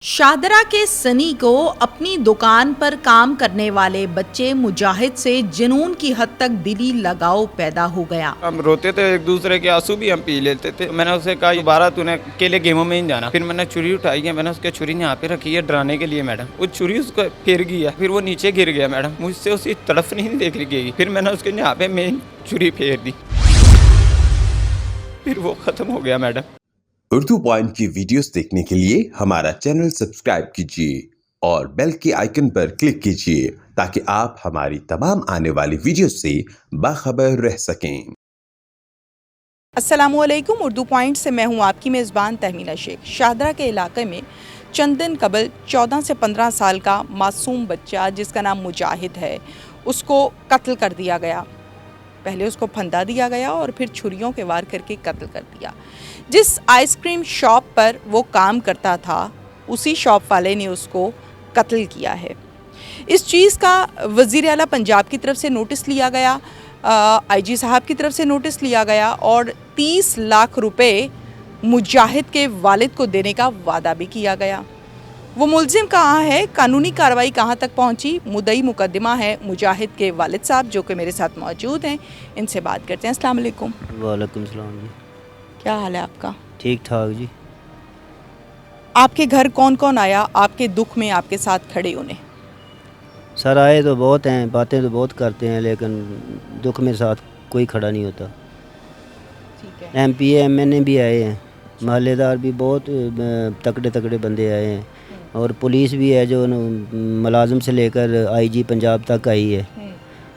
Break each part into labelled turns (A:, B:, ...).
A: शाहदरा के सनी को अपनी दुकान पर काम करने वाले बच्चे मुजाहिद से जुनून की हद तक दिली लगाव पैदा हो गया।
B: हम रोते थे, एक दूसरे के आंसू भी हम पी लेते थे। मैंने उसे कहा दोबारा तूने अकेले गेमों में ही जाना। फिर मैंने छुरी उठाई है, मैंने उसके छुरी यहाँ पे रखी है डराने के लिए मैडम। वो छुरी उसको फिर गया, फिर वो नीचे गिर गया मैडम। मुझसे उसी तरफ नहीं देख गई। फिर मैंने उसके यहाँ पे मेन छुरी फेर दी, फिर वो खत्म हो गया मैडम।
C: उर्दू पॉइंट की वीडियोस देखने के लिए हमारा चैनल सब्सक्राइब कीजिए और बेल के आइकन पर क्लिक कीजिए ताकि आप हमारी तमाम आने वाली वीडियोस से बाखबर रह सकें।
A: अस्सलामुअलैकुम। उर्दू पॉइंट से मैं हूं आपकी मेज़बान तहमीना शेख। शाहदरा के इलाके में चंद दिन कबल 14 से 15 साल का मासूम बच्चा जिसका नाम मुजाहिद है, उसको कत्ल कर दिया गया। पहले उसको फंदा दिया गया और फिर छुरियों के वार करके कत्ल कर दिया। जिस आइसक्रीम शॉप पर वो काम करता था, उसी शॉप वाले ने उसको कत्ल किया है। इस चीज़ का वज़ीर आला पंजाब की तरफ से नोटिस लिया गया, आईजी साहब की तरफ से नोटिस लिया गया और 30 लाख रुपए मुजाहिद के वालिद को देने का वादा भी किया गया। वो मुलजिम कहाँ है, कानूनी कार्रवाई कहाँ तक पहुँची, मुद्दई मुकदमा है मुजाहिद के वालिद साहब जो कि मेरे साथ मौजूद हैं। इनसे बात करते हैं। अस्सलाम वालेकुम।
D: वालेकुम सलाम जी।
A: क्या हाल है आपका?
D: ठीक ठाक जी।
A: आपके घर कौन कौन आया आपके दुख में आपके साथ खड़े होने?
D: सर आए तो बहुत हैं, बातें तो बहुत करते हैं, लेकिन दुख में साथ कोई खड़ा नहीं होता।
A: ठीक है।
D: MP MNA भी आए हैं, महल्लेदार भी बहुत तकड़े तकड़े बंदे आए हैं और पुलिस भी है जो मुलाजिम से लेकर IG पंजाब तक आई है।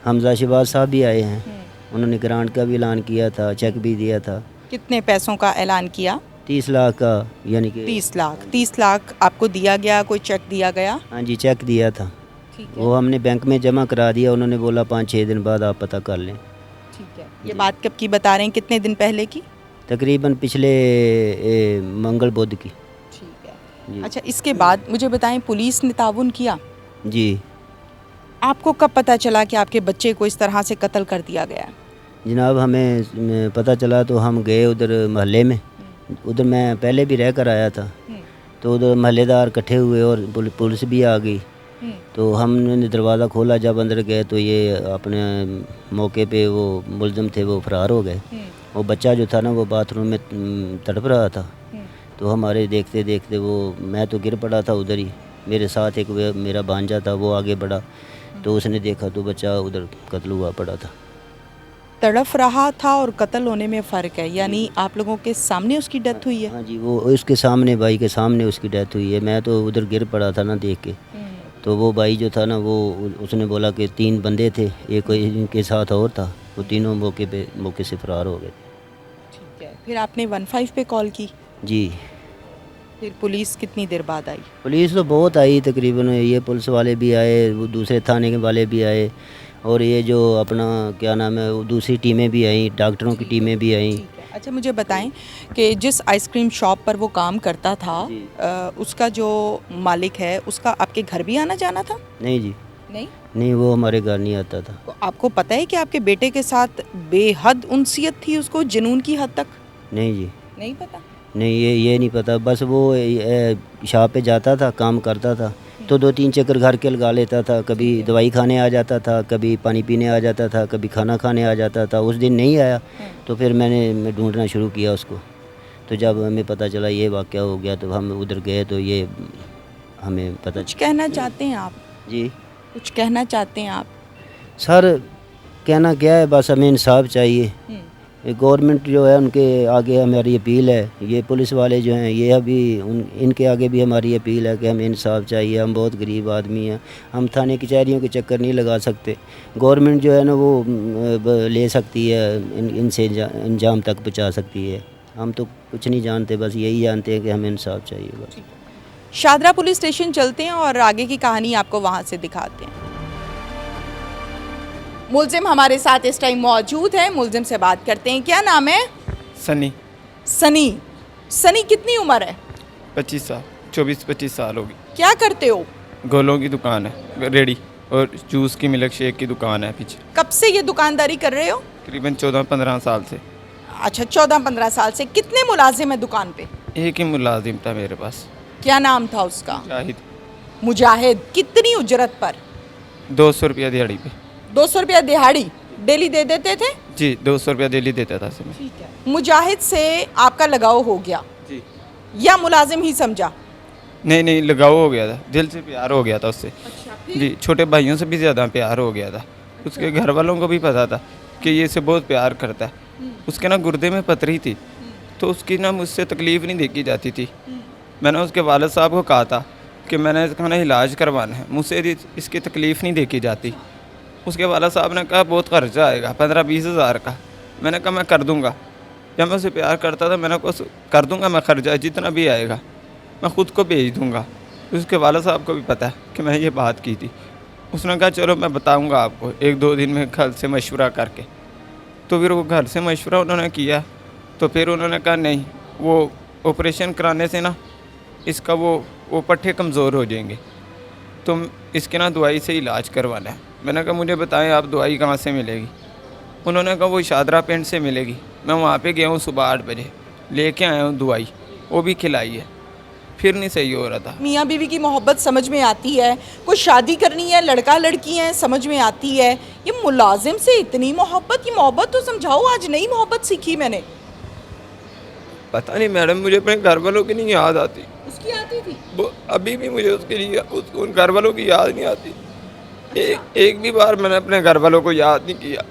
D: हमजा शहबाज साहब भी आए हैं, उन्होंने ग्रांट का भी ऐलान किया था, चेक भी दिया था।
A: कितने पैसों का ऐलान किया?
D: 30 लाख का, यानी कि
A: 30 लाख आपको दिया गया? कोई चेक दिया गया?
D: हाँ जी, चेक दिया था।
A: ठीक है।
D: वो हमने बैंक में जमा करा दिया, उन्होंने बोला 5-6 दिन बाद आप पता कर लें।
A: ठीक है। ये बात कब की बता रहे हैं, कितने दिन पहले की?
D: तकरीबन पिछले मंगल बुध की।
A: ठीक
D: जी।
A: है। अच्छा, इसके बाद मुझे बताएं, पुलिस ने ताउन किया?
D: जी।
A: आपको कब पता चला कि आपके बच्चे को इस तरह से कत्ल कर दिया गया है?
D: जनाब हमें पता चला तो हम गए उधर महल्ले में। उधर मैं पहले भी रह कर आया था, तो उधर महल्लेदार इकट्ठे हुए और पुलिस भी आ गई। तो हमने दरवाज़ा खोला, जब अंदर गए तो ये अपने मौके पे वो मुलजिम थे वो फरार हो गए। वो बच्चा जो था ना वो बाथरूम में तड़प रहा था। तो हमारे देखते देखते वो, मैं तो गिर पड़ा था उधर ही, मेरे साथ एक मेरा भांजा था वो आगे बढ़ा, तो उसने देखा तो बच्चा उधर कत्ल हुआ पड़ा था।
A: तड़फ रहा था और कत्ल होने में फ़र्क है, यानी आप लोगों के सामने उसकी डेथ हुई है?
D: हाँ जी, वो उसके सामने, भाई के सामने उसकी डेथ हुई है। मैं तो उधर गिर पड़ा था ना देख के। तो वो भाई जो था ना वो, उसने बोला कि 3 बंदे थे, एक इनके साथ और था, वो तीनों मौके से फरार हो गए।
A: ठीक है। फिर आपने 15 पे कॉल की?
D: जी।
A: फिर पुलिस कितनी देर बाद आई?
D: पुलिस तो बहुत आई, तकरीबन ये पुलिस वाले भी आए, वो दूसरे थाने के वाले भी आए और ये जो अपना क्या नाम है वो दूसरी टीमें भी आई, डॉक्टरों की टीमें भी आई।
A: ठीक है। अच्छा, मुझे बताएं कि जिस आइसक्रीम शॉप पर वो काम करता था, उसका जो मालिक है उसका आपके घर भी आना जाना था?
D: नहीं जी,
A: नहीं,
D: वो हमारे घर नहीं आता था।
A: तो आपको पता है कि आपके बेटे के साथ बेहद उनसियत थी, उसको जुनून की हद तक?
D: नहीं जी,
A: नहीं पता?
D: नहीं, ये नहीं पता। बस वो शॉप पे जाता था, काम करता था, तो 2-3 चक्कर घर के लगा लेता था। कभी दवाई खाने आ जाता था, कभी पानी पीने आ जाता था, कभी खाना खाने आ जाता था। उस दिन नहीं आया तो फिर मैं ढूंढना शुरू किया उसको। तो जब हमें पता चला ये वाक़या हो गया तो हम उधर गए, तो ये हमें पता।
A: कुछ कहना चाहते हैं आप?
D: जी
A: कुछ कहना चाहते हैं आप?
D: सर, कहना क्या है, बस हमें इंसाफ चाहिए। गवर्नमेंट जो है उनके आगे हमारी अपील है, ये पुलिस वाले जो हैं ये अभी इनके आगे भी हमारी अपील है कि हमें इंसाफ चाहिए। हम बहुत गरीब आदमी हैं, हम थाने कचहरियों के चक्कर नहीं लगा सकते। गवर्नमेंट जो है ना वो ले सकती है, इनसे अंजाम तक पहुंचा सकती है। हम तो कुछ नहीं जानते, बस यही जानते हैं कि हमें इंसाफ चाहिए बस।
A: शाहदरा पुलिस स्टेशन चलते हैं और आगे की कहानी आपको वहाँ से दिखाते हैं। मुलजिम हमारे साथ इस टाइम मौजूद है, मुलजिम से बात करते हैं। क्या नाम है?
B: सनी।
A: सनी कितनी उम्र है?
B: 25 साल, 24-25 साल होगी।
A: क्या करते हो?
B: गोलों की दुकान है, रेडी, और जूस की, मिल्क शेक की दुकान है पीछे।
A: कब से ये दुकानदारी कर रहे हो?
B: तकरीबन 14-15 साल से।
A: अच्छा, 14-15 साल से। कितने मुलाजिम है दुकान पे?
B: एक ही मुलाजिम था मेरे पास।
A: क्या नाम था उसका?
B: शाहिद।
A: मुजाहिद। कितनी उजरत पर?
B: 200 रुपया दिहाड़ी पे।
A: 200 रुपया दिहाड़ी डेली दे देते थे?
B: जी 200 रुपया डेली देता था समय।
A: ठीक है। मुजाहिद से आपका लगाव हो गया
B: जी
A: या मुलाजिम ही समझा?
B: नहीं नहीं, लगाव हो गया था, दिल से प्यार हो गया था उससे।
A: अच्छा,
B: जी छोटे भाइयों से भी ज़्यादा प्यार हो गया था। उसके घर वालों को भी पता था कि ये इसे बहुत प्यार करता है। उसके ना गुर्दे में पथरी थी, तो उसकी ना मुझसे तकलीफ़ नहीं देखी जाती थी। मैंने उसके वालिद साहब को कहा था कि मैंने इसका ना इलाज करवाना है, मुझसे इसकी तकलीफ़ नहीं देखी जाती। उसके वालिद साहब ने कहा बहुत खर्चा आएगा 15-20 हज़ार का। मैंने कहा मैं कर दूँगा। जब मैं उसे प्यार करता था मैंने कहा कर दूँगा मैं, खर्चा जितना भी आएगा मैं ख़ुद को भेज दूँगा। उसके वालिद साहब को भी पता है कि मैं ये बात की थी। उसने कहा चलो मैं बताऊँगा आपको 1-2 दिन में घर से मशवरा करके। तो फिर वो घर से मशवरा उन्होंने किया, तो फिर उन्होंने कहा नहीं, वो ऑपरेशन कराने से ना इसका वो पट्टे कमज़ोर हो जाएंगे, तो इसके ना दवाई से इलाज करवाना है। मैंने कहा मुझे बताएं आप दवाई कहाँ से मिलेगी? उन्होंने कहा वो शादरा पेंट से मिलेगी। मैं वहाँ पे गया हूँ सुबह 8 बजे, लेके आया हूँ दवाई, वो भी खिलाई है, फिर नहीं सही हो रहा था।
A: मियाँ बीवी की मोहब्बत समझ में आती है, कोई शादी करनी है, लड़का लड़की है, समझ में आती है। ये मुलाजिम से इतनी मोहब्बत, ये मोहब्बत तो समझाओ, आज नई मोहब्बत सीखी मैंने।
B: पता नहीं मैडम, मुझे अपने घर वालों की नहीं याद आती।
A: उसकी आती थी?
B: वो अभी भी मुझे उसके लिए उन घर वालों की याद नहीं आती। एक भी बार मैंने अपने घर वालों को याद नहीं किया।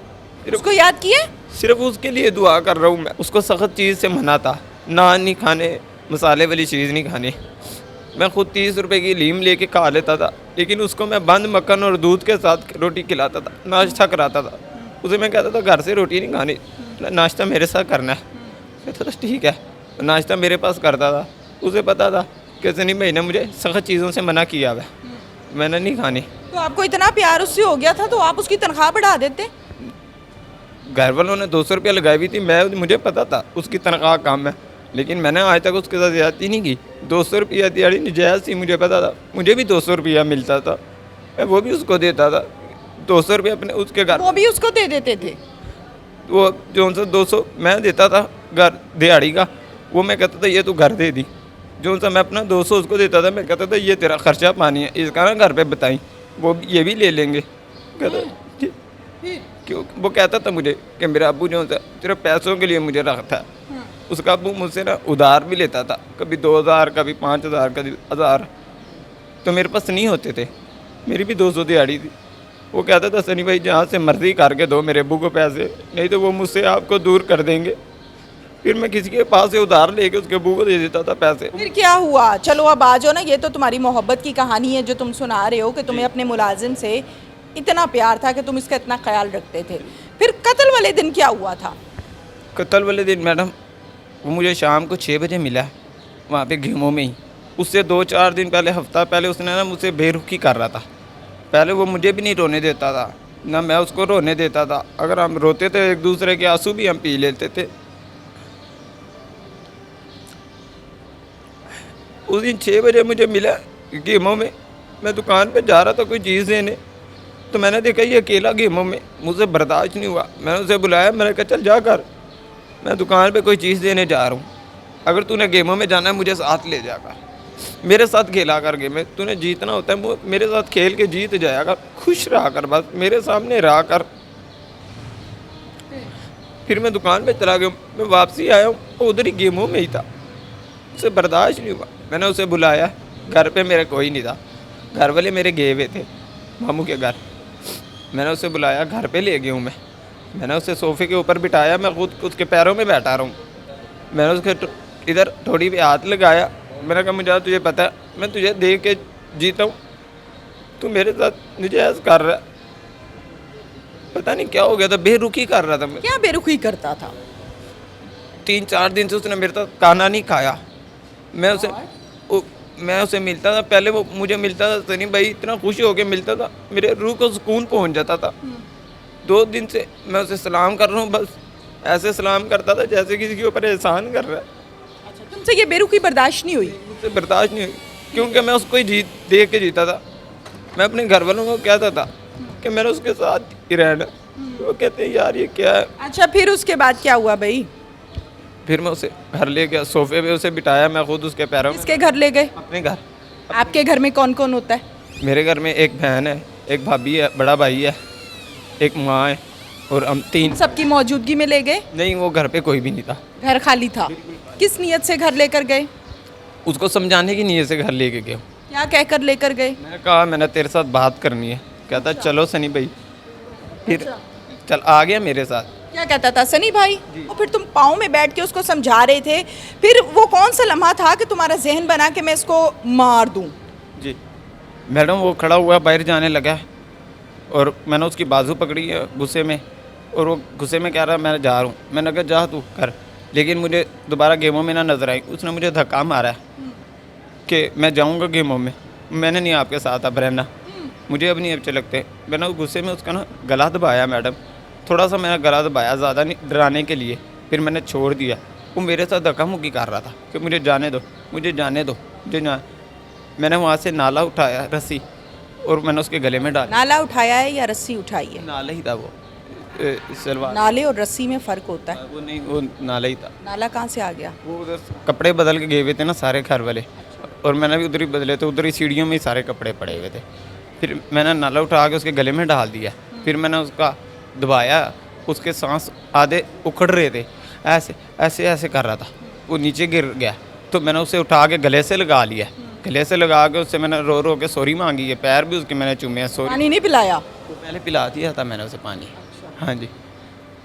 A: उसको याद किया?
B: सिर्फ उसके लिए दुआ कर रहा हूँ मैं। उसको सख्त चीज़ से मना था, नान नहीं खाने, मसाले वाली चीज़ नहीं खानी। मैं खुद 30 रुपए की लीम लेके खा लेता था, लेकिन उसको मैं बंद मक्खन और दूध के साथ रोटी खिलाता था, नाश्ता कराता था। उसे मैं कहता था घर से रोटी नहीं खानी, नाश्ता मेरे साथ करना है। कहता था ठीक है, नाश्ता मेरे पास करता था। उसे पता था कि सनी भाई ने मुझे सख्त चीज़ों से मना किया हुआ है, मैंने नहीं खानी।
A: तो आपको इतना प्यार उससे हो गया था तो आप उसकी तनख्वाह बढ़ा देते?
B: घर वालों ने 200 रुपया लगाई हुई थी, मुझे पता था उसकी तनख्वाह कम है, लेकिन मैंने आज तक उसके साथ ज़्यादती नहीं की। 200 रुपया दिहाड़ी नजायज़ थी, मुझे पता था। मुझे भी 200 रुपया मिलता था, मैं वो भी उसको देता था। 200 रुपया अपने उसके घर,
A: वो भी उसको दे देते थे?
B: वो जो सा 200 मैं देता था घर दिहाड़ी का, वो मैं कहता था ये तू घर दे दी। जो सा मैं अपना 200 उसको देता था, मैं कहता था ये तेरा खर्चा पानी है, इसका ना घर पे बताई, वो ये भी ले लेंगे। कहता ठीक, क्यों? वो कहता था मुझे कि मेरा अब्बू जो सा सिर्फ पैसों के लिए मुझे रखता है। उसका अब्बू मुझसे ना उधार भी लेता था, कभी 2000, कभी 5000, कभी 1000, तो मेरे पास नहीं होते थे। मेरी भी 200 दिहाड़ी थी। वो कहता था सनी भाई जहाँ से मर्जी करके दो मेरे अब्बू को पैसे, नहीं तो वो मुझसे आपको दूर कर देंगे। फिर मैं किसी के पास से उधार लेके उसके अब्बू को दे देता था पैसे।
A: फिर क्या हुआ? चलो अब आ जाओ ना, ये तो तुम्हारी मोहब्बत की कहानी है जो तुम सुना रहे हो कि तुम्हें अपने मुलाजिम से इतना प्यार था कि तुम इसका इतना ख्याल रखते थे। फिर कत्ल वाले दिन क्या हुआ था?
B: कत्ल वाले दिन मैडम वो मुझे शाम को 6 बजे मिला वहाँ पे गेमों में ही। उससे 2-4 दिन पहले, हफ्ता पहले उसने ना मुझसे बेरुखी कर रहा था। पहले वो मुझे भी नहीं रोने देता था, ना मैं उसको रोने देता था। अगर हम रोते थे एक दूसरे के आंसू भी हम पी लेते थे। उस दिन 6 बजे मुझे मिला गेमों में। मैं दुकान पे जा रहा था कोई चीज़ देने, तो मैंने देखा ये अकेला गेमों में, मुझसे बर्दाश्त नहीं हुआ। मैंने उसे बुलाया, मैंने कहा चल जा कर, मैं दुकान पे कोई चीज़ देने जा रहा हूँ, अगर तूने गेमों में जाना है मुझे साथ ले जाकर, मेरे साथ खेला कर गेम में। तूने जीतना होता है वो मेरे साथ खेल के जीत जाया कर, खुश रहा कर, बस मेरे सामने रहा कर। फिर मैं दुकान पे चला गया, मैं वापसी आया हूँ, उधर ही गेमों में ही था। उसे बर्दाश्त नहीं हुआ, मैंने उसे बुलाया। घर पे मेरे कोई नहीं था, घर वाले मेरे गए हुए थे मामू के घर। मैंने उसे बुलाया, घर पे ले गया हूँ मैं। मैंने उसे सोफ़े के ऊपर बिठाया, मैं खुद उसके पैरों में बैठा रहा हूँ। मैंने उसके इधर थोड़ी भी हाथ लगाया। मैंने कहा मुझे तुझे पता है मैं तुझे देख के जीता हूँ, तू मेरे साथ नजायज़ कर रहा है। पता नहीं क्या हो गया था, बेरुखी कर रहा था मैं।
A: क्या बेरुखी करता था?
B: 3-4 दिन से उसने मेरे साथ खाना नहीं खाया। मैं उसे मिलता था, पहले वो मुझे मिलता था सनी भाई इतना खुश होकर मिलता था, मेरे रूह को सुकून पहुंच जाता था। 2 दिन से मैं उसे सलाम कर रहा हूँ, बस ऐसे सलाम करता था जैसे किसी के ऊपर एहसान कर रहा है।
A: अच्छा, तुमसे ये बेरुखी बर्दाश्त नहीं हुई?
B: मुझसे बर्दाश्त नहीं हुई, क्योंकि मैं उसको ही देख के जीता था। मैं अपने घर वालों को कहता था कि मैंने उसके साथ ही रहना, वो कहते हैं यार ये क्या है।
A: अच्छा, फिर उसके बाद क्या हुआ भाई?
B: फिर मैं उसे घर ले गया, सोफे पे उसे बिठाया, मैं खुद उसके पैरों में
A: किसके घर ले गए?
B: अपने घर।
A: आपके घर में कौन कौन होता है?
B: मेरे घर में एक बहन है, एक भाभी है, बड़ा भाई है, एक माँ है और हम 3।
A: सबकी मौजूदगी में ले गए?
B: नहीं, वो घर पे कोई भी नहीं था।
A: घर खाली था। किस नियत से घर लेकर गए?
B: उसको समझाने की नीयत से घर लेके गया।
A: क्या कहकर लेकर गए?
B: मैंने कहा मैंने तेरे साथ बात करनी है। कहता चलो सनी भाई। फिर चल आ गया मेरे साथ।
A: क्या कहता था? सनी भाई। और फिर तुम पाँव में बैठ के उसको समझा रहे थे, फिर वो कौन सा लम्हा था कि तुम्हारा जहन बना कि मैं इसको मार दूं?
B: जी मैडम, वो खड़ा हुआ बाहर जाने लगा और मैंने उसकी बाजू पकड़ी है गुस्से में, और वो गुस्से में कह रहा है मैं जा रहा हूँ। मैंने कहा जा तू कर, लेकिन मुझे दोबारा गेमों में ना नजर आई। उसने मुझे धक्का मारा है कि मैं जाऊँगा गेमों में, मैंने नहीं आपके साथ अब रहना, मुझे अब नहीं अच्छे लगते। मैंने उस गुस्से में उसका ना गला दबाया मैडम, थोड़ा सा मैंने गला दबाया, ज़्यादा नहीं, डराने के लिए। फिर मैंने छोड़ दिया। वो मेरे साथ धक्का मुक्की कर रहा था कि मुझे जाने दो, मुझे जाने दो, मुझे ना। मैंने वहाँ से नाला उठाया, रस्सी, और मैंने उसके गले में डाला।
A: नाला उठाया है या रस्सी उठाई है?
B: नाला ही था वो, सलवार।
A: नाले और रस्सी में फ़र्क होता है।
B: वो नहीं, वो नाला ही था।
A: नाला कहाँ से आ गया?
B: वो उधर कपड़े बदल के गए हुए थे ना सारे घर वाले, और मैंने भी उधर ही बदले थे। उधर ही सीढ़ियों में ही सारे कपड़े पड़े हुए थे। फिर मैंने नाला उठा के उसके गले में डाल दिया। फिर मैंने उसका दबाया, उसके सांस आधे उखड़ रहे थे, ऐसे ऐसे ऐसे कर रहा था। वो नीचे गिर गया तो मैंने उसे उठा के गले से लगा लिया। गले से लगा के उससे मैंने रो रो के सॉरी मांगी है। पैर भी उसके मैंने चूमे हैं, सॉरी।
A: पानी नहीं पिलाया?
B: तो पहले पिला दिया था मैंने उसे पानी। हाँ जी।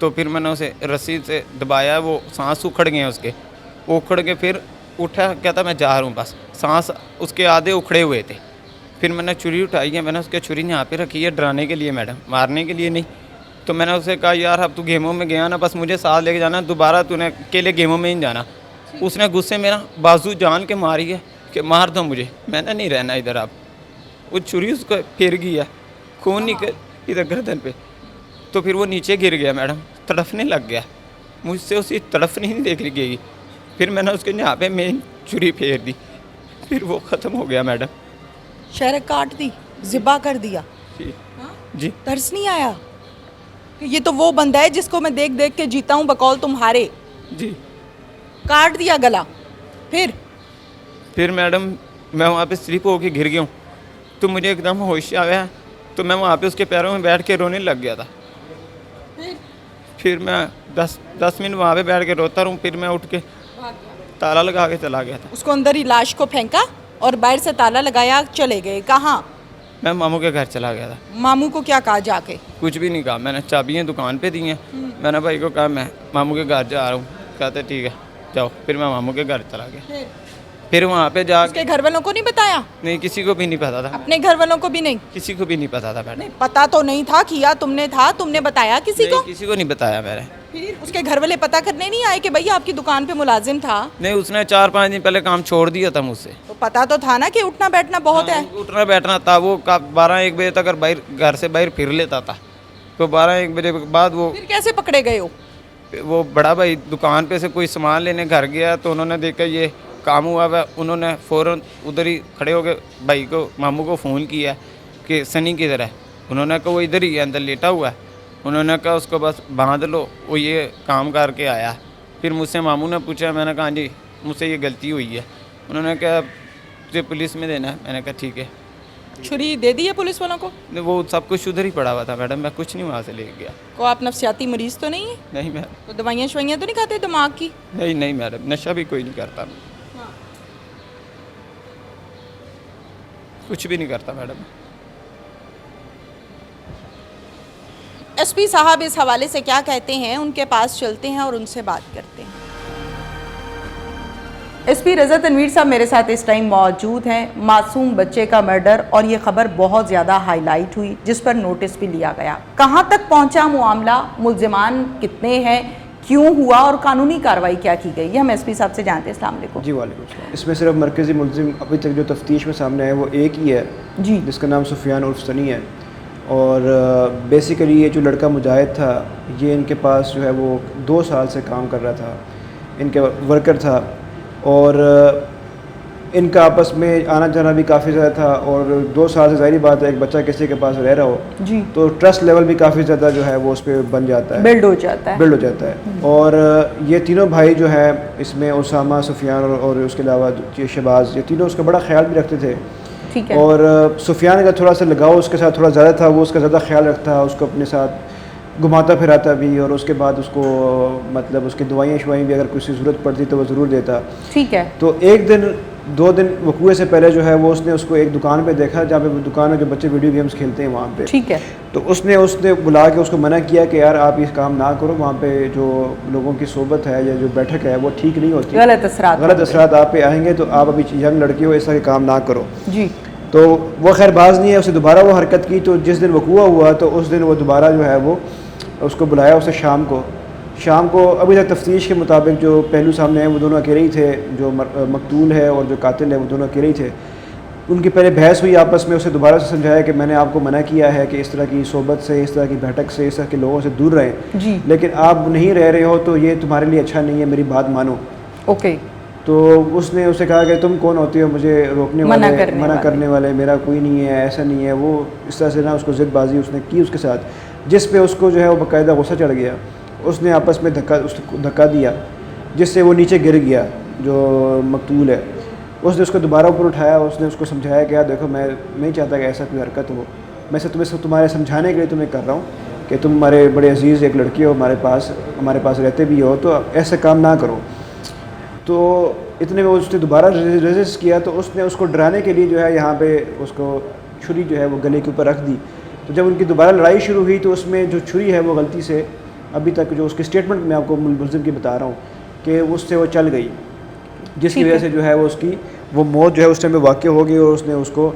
B: तो फिर मैंने उसे रस्सी से दबाया, वो सांस उखड़ गए उसके। वो उखड़ के फिर उठा, कहता मैं जा रहा हूँ बस। सांस उसके आधे उखड़े हुए थे। फिर मैंने छुरी उठाई है, मैंने उसके छुरी यहाँ पे रखी है डराने के लिए मैडम, मारने के लिए नहीं। तो मैंने उसे कहा यार अब तू गेमों में गया ना, बस मुझे साथ लेके जाना, दोबारा तूने अकेले गेमों में ही जाना। उसने गुस्से में ना बाजू जान के मारी है कि मार दो मुझे, मैंने नहीं रहना इधर। आप वो छुरी उसको फिर गई है, खून निकल इधर गर्दन पे। तो फिर वो नीचे गिर गया मैडम, तड़फने लग गया। मुझसे उसी तड़फ नहीं देख गई। फिर मैंने उसके यहाँ पे मेन छुरी फेर दी, फिर वो ख़त्म हो गया मैडम।
A: शहर काट दी, ज़िबा कर दिया?
B: जी जी।
A: तरस नहीं आया? ये तो वो बंदा है जिसको मैं देख देख के जीता हूँ बकौल तुम्हारे।
B: जी।
A: काट दिया गला। फिर
B: मैडम मैं वहाँ पे स्लिप होके गिर गया हूँ, तो मुझे एकदम होश आया। तो मैं वहाँ पे उसके पैरों में बैठ के रोने लग गया था। फिर मैं 10 मिनट वहाँ पे बैठ के रोता रहूँ। फिर मैं उठ के ताला लगा के चला गया था।
A: उसको अंदर ही लाश को फेंका और बाहर से ताला लगाया, चले गए। कहाँ?
B: मैं मामू के घर चला गया था।
A: मामू को क्या कहा जाके?
B: कुछ भी नहीं कहा। मैंने चाबियाँ दुकान पे दी हैं। मैंने भाई को कहा मैं मामू के घर जा रहा हूँ। कहते ठीक है जाओ। फिर मैं मामू के घर चला गया। फिर वहाँ पे जा
A: उसके घर वालों को नहीं बताया?
B: नहीं, किसी को भी नहीं पता था।
A: अपने घर वालों को भी नहीं?
B: किसी को भी नहीं पता था मैडम।
A: नहीं पता तो नहीं था, किया तुमने था, तुमने बताया किसी को?
B: किसी को नहीं बताया मैंने।
A: फिर उसके घर वाले पता करने नहीं आए कि भैया आपकी दुकान पे मुलाजिम था?
B: नहीं, उसने 4-5 दिन पहले काम छोड़ दिया था मुझसे।
A: तो पता तो था ना कि उठना बैठना बहुत है।
B: उठना बैठना था। वो 12-1 बजे तक बाहर घर से बाहर फिर लेता था। तो 12-1 बजे के बाद वो
A: फिर कैसे पकड़े गए हो?
B: वो बड़ा भाई दुकान पे से कोई सामान लेने घर गया, तो उन्होंने देखा ये काम हुआ हुआ। उन्होंने फ़ौरन उधर ही खड़े हो गए, भाई को मामू को फ़ोन किया कि सनी किधर है। उन्होंने कहा वो इधर ही है, अंदर लेटा हुआ है। उन्होंने कहा उसको बस बांध लो, वो ये काम करके आया। फिर मुझसे मामू ने पूछा, मैंने कहा जी मुझसे ये गलती हुई है। उन्होंने कहा तुझे पुलिस में देना है। मैंने कहा ठीक है।
A: छुरी दे दी है पुलिस वालों को?
B: वो सब कुछ उधर ही पड़ा हुआ था मैडम, मैं कुछ नहीं वहाँ से ले गया।
A: को आप नफसियाती मरीज तो नहीं है?
B: नहीं मैडम।
A: तो दवाइयाँ शवाइयाँ तो नहीं खाते दिमाग की?
B: नहीं मैडम, नशा भी कोई नहीं करता। कुछ भी नहीं करता मैडम।
A: एसपी साहब इस हवाले से क्या कहते हैं, उनके पास चलते हैं और उनसे बात करते हैं। एसपी रज़ा तनवीर साहब मेरे साथ इस टाइम मौजूद हैं। मासूम बच्चे का मर्डर और ये खबर बहुत ज़्यादा हाईलाइट हुई, जिस पर नोटिस भी लिया गया। कहाँ तक पहुँचा मामला, मुल्जिमान कितने हैं, क्यों हुआ और कानूनी कार्रवाई क्या की गई, ये हम एसपी साहब से जानते हैं। अस्सलाम वालेकुम।
E: जी वालेकुम सलाम। इसमें सिर्फ मरकज़ी मुल्जिम अभी तक जो तफ्तीश में सामने आया वो एक ही है
A: जी,
E: जिसका नाम सुफियान उर्फ सनी है। और बेसिकली ये जो लड़का मुजाहिद था, ये इनके पास जो है वो 2 साल से काम कर रहा था, इनके वर्कर था। और इनका आपस में आना जाना भी काफ़ी ज़्यादा था, और 2 साल से ज़ाहिर बात है एक बच्चा किसी के पास रह रहा हो
A: जी,
E: तो ट्रस्ट लेवल भी काफ़ी ज़्यादा जो है वो उस पर बन जाता है,
A: बिल्ड हो जाता है।
E: बिल्ड हो जाता है। और ये तीनों भाई जो है इसमें उसामा, सुफियान और उसके अलावा ये शहबाज, ये तीनों उसका बड़ा ख्याल भी रखते थे।
A: ठीक है।
E: और सुफियान का थोड़ा सा लगाव उसके साथ थोड़ा ज़्यादा था, वो उसका ज़्यादा ख्याल रखता, उसको अपने साथ घुमाता फिराता भी, और उसके बाद उसको मतलब उसकी दवाइयाँ शवाइयाँ भी अगर किसी ज़रूरत पड़ती तो वो ज़रूर देता।
A: ठीक है।
E: तो एक दिन 2 दिन वकूए से पहले जो है वो उसने उसको एक दुकान पे देखा, जहाँ पे दुकान में जो बच्चे वीडियो गेम्स खेलते हैं वहाँ पे।
A: ठीक है।
E: तो उसने बुला के उसको मना किया कि यार आप इस काम ना करो, वहाँ पे जो लोगों की सोबत है या जो बैठक है वो ठीक नहीं होती,
A: गलत असरात
E: आप पे आएंगे, तो आप अभी यंग लड़के हो, ऐसा काम ना करो।
A: जी।
E: तो वो खैर बाज नहीं है, उसे दोबारा वो हरकत की। तो जिस दिन वकूआ हुआ तो उस दिन वो दोबारा जो है वो उसको बुलाया उसे शाम को अभी तक तफ्तीश के मुताबिक जो पहलू सामने हैं वो दोनों अकेले ही थे, जो मकतूल है और जो कातिल है वो दोनों अकेले ही थे। उनकी पहले बहस हुई आपस में, उसे दोबारा से समझाया कि मैंने आपको मना किया है कि इस तरह की सोबत से, इस तरह की बैठक से, इस तरह के लोगों से दूर रहें
A: जी।
E: लेकिन आप नहीं रह रहे हो तो ये तुम्हारे लिए अच्छा नहीं है, मेरी बात मानो।
A: ओके।
E: तो उसने उसे कहा कि तुम कौन होती हो मुझे रोकने
A: मना
E: करने वाले, मेरा कोई नहीं है, ऐसा नहीं है। वो इस तरह से ना उसको ज़िदबाजी उसने की उसके साथ, जिस पे उसको जो है वो बाकायदा गुस्सा चढ़ गया। उसने आपस में धक्का दिया जिससे वो नीचे गिर गया जो मकतूल है। उसने उसको दोबारा ऊपर उठाया, उसने उसको समझाया कि यार देखो मैं नहीं चाहता कि ऐसा कोई हरकत हो, मैं तुम्हारे समझाने के लिए तुम्हें कर रहा हूँ कि तुम हमारे बड़े अजीज़ एक लड़की हो, हमारे पास रहते भी हो, तो ऐसा काम ना करो। तो इतने में उसने दोबारा रेजिस्ट किया, तो उसने उसको डराने के लिए जो है यहाँ पे उसको छुरी जो है वो गले के ऊपर रख दी। तो जब उनकी दोबारा लड़ाई शुरू हुई तो उसमें जो छुरी है वो गलती से, अभी तक जो उसके स्टेटमेंट में आपको मुलज़िम की बता रहा हूँ कि उससे वो चल गई, जिसकी वजह से जो है वो उसकी वो मौत जो है उस टाइम पे वाक़ हो गई। और उसने उसको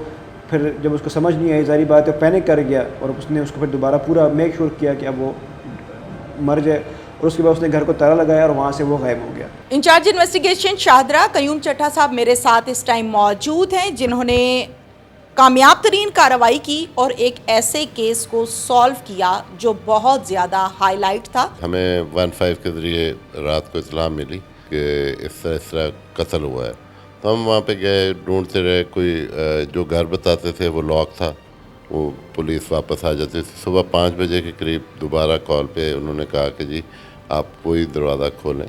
E: फिर जब उसको समझ नहीं आई, ज़ाहिर बात है पैनिक कर गया, और उसने उसको फिर दोबारा पूरा मेक श्योर किया कि अब वो मर जाए, और उसके बाद उसने घर को ताला लगाया और वहाँ से वो गायब हो गया।
A: इंचार्ज इन्वेस्टिगेशन शाहदरा कयूम चट्टा साहब मेरे साथ इस टाइम मौजूद हैं, जिन्होंने कामयाब तरीन कार्रवाई की और एक ऐसे केस को सॉल्व किया जो बहुत ज़्यादा हाईलाइट था।
F: हमें 15 के ज़रिए रात को इत्तला मिली कि इस तरह कत्ल हुआ है, तो हम वहाँ पे गए, ढूंढते रहे। कोई जो घर बताते थे वो लॉक था, वो पुलिस वापस आ जाती थी। सुबह 5 बजे के करीब दोबारा कॉल पे उन्होंने कहा कि जी आप कोई दरवाज़ा खोलें,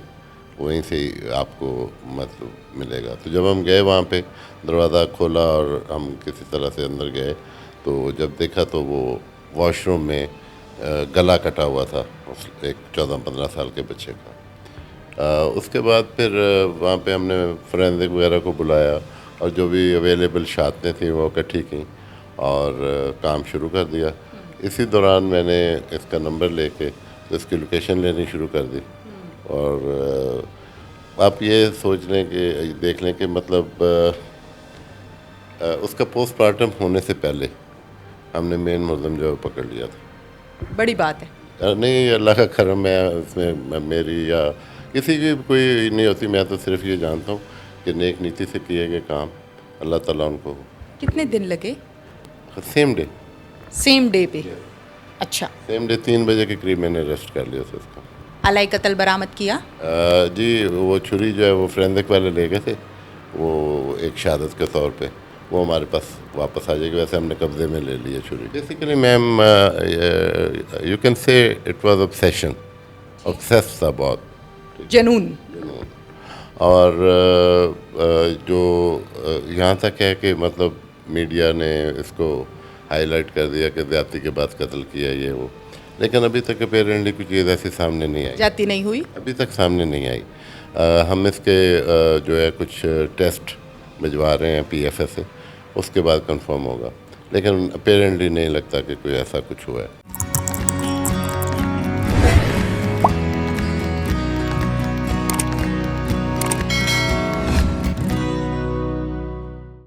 F: वहीं से ही आपको मतलब मिलेगा। तो जब हम गए वहाँ पे, दरवाज़ा खोला और हम किसी तरह से अंदर गए, तो जब देखा तो वो वॉशरूम में गला कटा हुआ था उस एक 14-15 साल के बच्चे का। उसके बाद फिर वहाँ पे हमने फोरेंसिक वगैरह को बुलाया, और जो भी अवेलेबल शातें थी वो इकट्ठी की और काम शुरू कर दिया। इसी दौरान मैंने इसका नंबर लेके तो इसकी लोकेशन लेनी शुरू कर दी। और आप ये सोच लें कि देख लें कि मतलब उसका पोस्टमार्टम होने से पहले हमने मेन मुलज़िम जो पकड़ लिया था।
A: बड़ी बात है।
F: नहीं, अल्लाह का करम है, इसमें मेरी या किसी की कोई नहीं होती। मैं तो सिर्फ ये जानता हूँ कि नेक नीति से किए गए काम अल्लाह ताला उनको।
A: कितने दिन लगे?
F: सेम डे
A: पे? अच्छा,
F: सेम डे 3 बजे के करीब मैंने अरेस्ट कर लिया था उसको।
A: अलाई कत्ल बरामद किया?
F: जी, वो छुरी जो है वो फोरेंसिक वाले ले गए थे, वो एक शहादत के तौर पे वो हमारे पास वापस आ जाएगी। वैसे हमने कब्जे में ले ली है छुरी। Basically ma'am you can say it was obsession, obsess था बहुत,
A: जुनून।
F: और जो यहाँ तक है कि मतलब मीडिया ने इसको हाईलाइट कर दिया कि ज़्यादती के बाद कत्ल किया ये वो, लेकिन अभी तक अपेरेंटली कुछ चीज़ ऐसी सामने नहीं आई,
A: जाती नहीं हुई,
F: अभी तक सामने नहीं आई। हम इसके जो है कुछ टेस्ट भिजवा रहे हैं PFS से, उसके बाद कंफर्म होगा, लेकिन अपेरेंटली नहीं लगता कि कोई ऐसा कुछ हुआ है।